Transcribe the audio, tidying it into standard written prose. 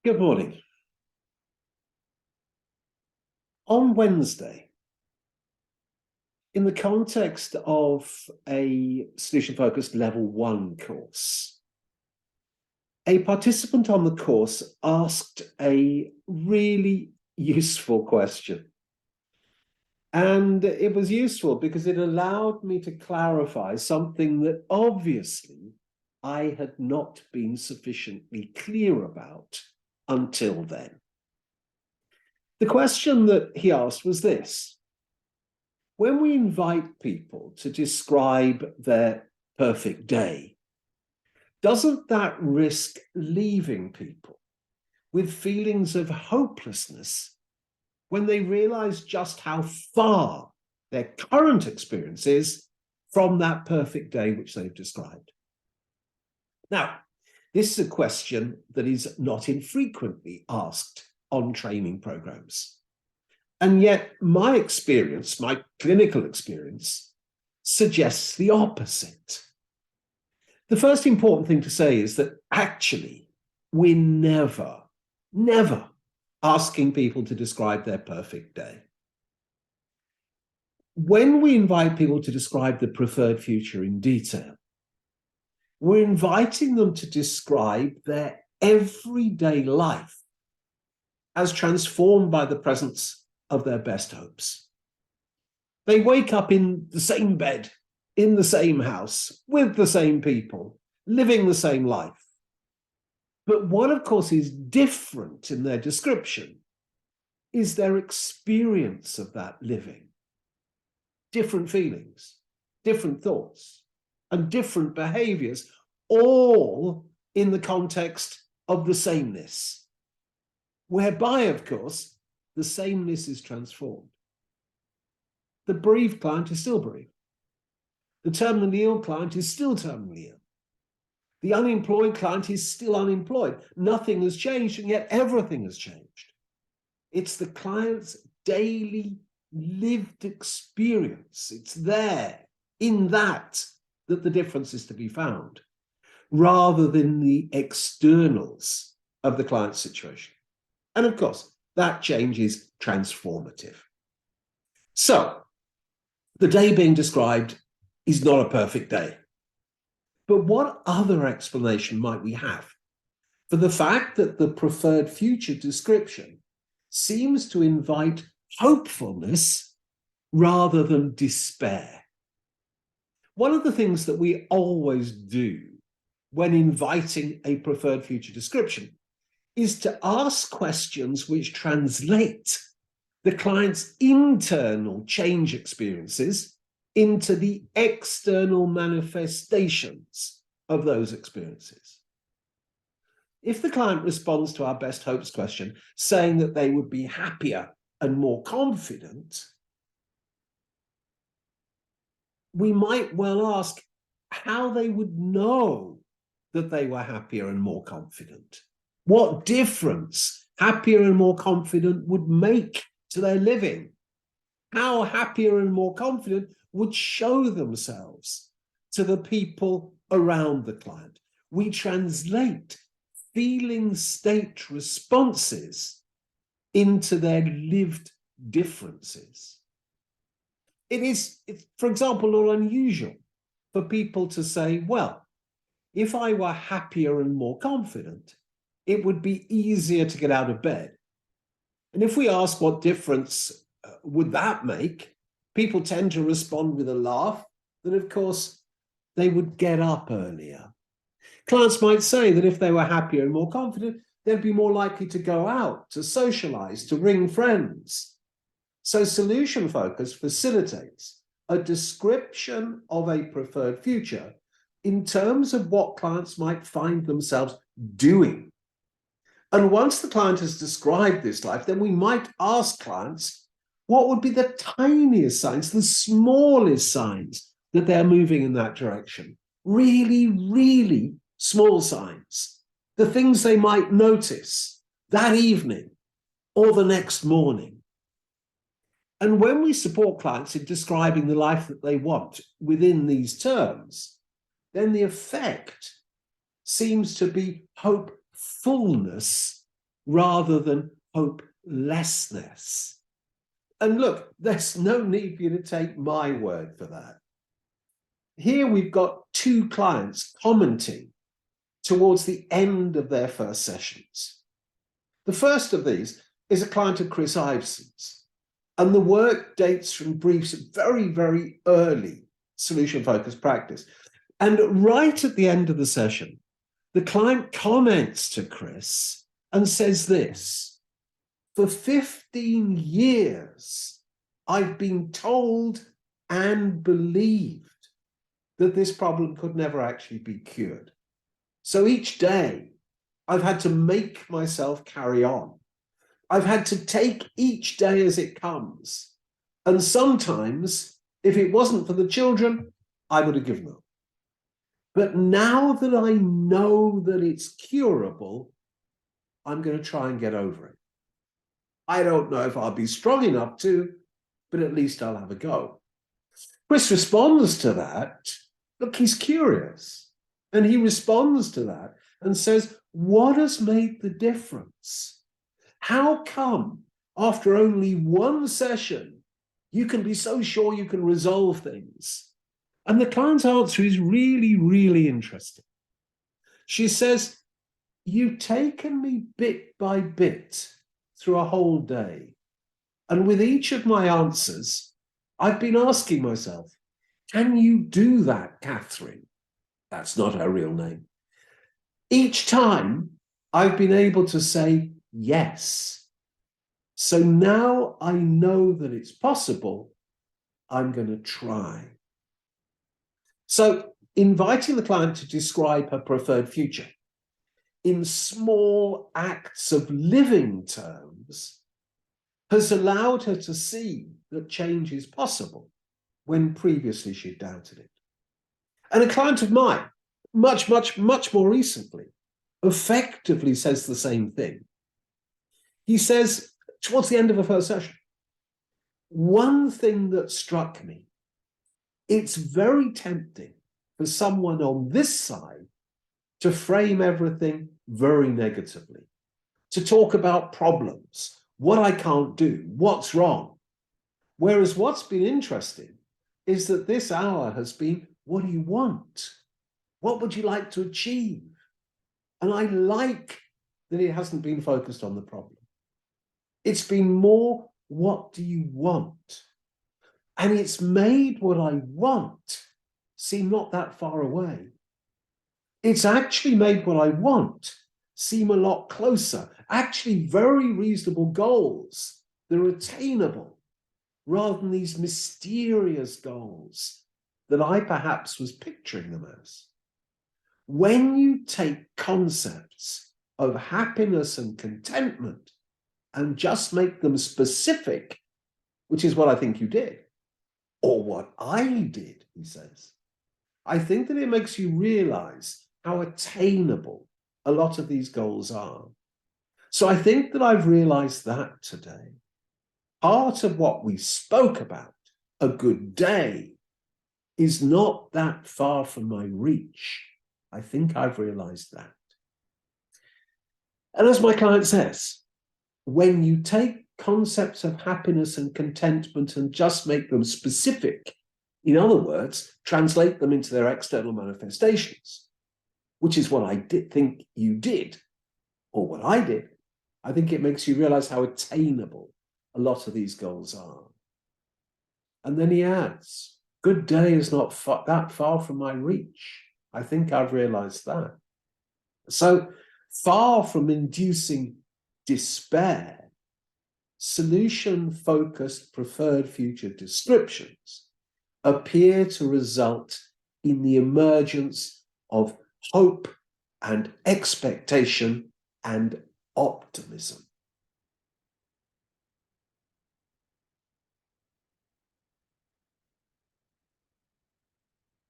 Good morning. On Wednesday, in the context of a solution-focused level 1 course, a participant on the course asked a really useful question. And it was useful because it allowed me to clarify something that obviously I had not been sufficiently clear about until then. The question that he asked was this: when we invite people to describe their perfect day, doesn't that risk leaving people with feelings of hopelessness when they realize just how far their current experience is from that perfect day which they've described? Now, this is a question that is not infrequently asked on training programs. And yet my experience, my clinical experience, suggests the opposite. The first important thing to say is that actually we're never asking people to describe their perfect day. When we invite people to describe the preferred future in detail, we're inviting them to describe their everyday life as transformed by the presence of their best hopes. They wake up in the same bed, in the same house, with the same people, living the same life. But what, of course, is different in their description is their experience of that living. Different feelings, different thoughts, and different behaviors, all in the context of the sameness, whereby, of course, the sameness is transformed. The bereaved client is still bereaved. The terminally ill client is still terminally ill. The unemployed client is still unemployed. Nothing has changed, and yet everything has changed. It's the client's daily lived experience. It's there, in that the difference is to be found, rather than the externals of the client's situation. And of course, that change is transformative. So, the day being described is not a perfect day. But what other explanation might we have for the fact that the preferred future description seems to invite hopefulness rather than despair? One of the things that we always do when inviting a preferred future description is to ask questions which translate the client's internal change experiences into the external manifestations of those experiences. If the client responds to our best hopes question saying that they would be happier and more confident, we might well ask how they would know that they were happier and more confident. What difference happier and more confident would make to their living? How happier and more confident would show themselves to the people around the client? We translate feeling state responses into their lived differences. It's, for example, not unusual for people to say, well, if I were happier and more confident, it would be easier to get out of bed. And if we ask what difference would that make, people tend to respond with a laugh that, of course, they would get up earlier. Clients might say that if they were happier and more confident, they'd be more likely to go out, to socialize, to ring friends. So solution focus facilitates a description of a preferred future in terms of what clients might find themselves doing. And once the client has described this life, then we might ask clients what would be the tiniest signs, the smallest signs that they're moving in that direction. Really, really small signs. The things they might notice that evening or the next morning. And when we support clients in describing the life that they want within these terms, then the effect seems to be hopefulness rather than hopelessness. And look, there's no need for you to take my word for that. Here we've got two clients commenting towards the end of their first sessions. The first of these is a client of Chris Iveson's, and the work dates from Brief's very, very early solution-focused practice. And right at the end of the session, the client comments to Chris and says this: for 15 years, I've been told and believed that this problem could never actually be cured. So each day, I've had to make myself carry on. I've had to take each day as it comes. And sometimes, if it wasn't for the children, I would have given up. But now that I know that it's curable, I'm going to try and get over it. I don't know if I'll be strong enough to, but at least I'll have a go. Chris responds to that. Look, he's curious. And he responds to that and says, what has made the difference? How come after only one session, you can be so sure you can resolve things? And the client's answer is really, really interesting. She says, you've taken me bit by bit through a whole day. And with each of my answers, I've been asking myself, can you do that, Catherine? That's not her real name. Each time I've been able to say yes. So now I know that it's possible. I'm going to try. So inviting the client to describe her preferred future in small acts of living terms has allowed her to see that change is possible when previously she doubted it. And a client of mine, much more recently, effectively says the same thing. He says, towards the end of the first session, one thing that struck me, it's very tempting for someone on this side to frame everything very negatively, to talk about problems, what I can't do, what's wrong. Whereas what's been interesting is that this hour has been, what do you want? What would you like to achieve? And I like that it hasn't been focused on the problem. It's been more, what do you want? And it's made what I want seem not that far away. It's actually made what I want seem a lot closer, actually very reasonable goals that are attainable, rather than these mysterious goals that I perhaps was picturing them as. When you take concepts of happiness and contentment and just make them specific, which is what I think you did, or what I did, he says, I think that it makes you realize how attainable a lot of these goals are. So I think that I've realized that today. Part of what we spoke about, a good day, is not that far from my reach. I think I've realized that. And as my client says, when you take concepts of happiness and contentment and just make them specific, in other words, translate them into their external manifestations, which is what I think you did, or what I did, I think it makes you realize how attainable a lot of these goals are. And then he adds, good day is not that far from my reach. I think I've realized that. So far from inducing despair, solution-focused preferred future descriptions appear to result in the emergence of hope and expectation and optimism.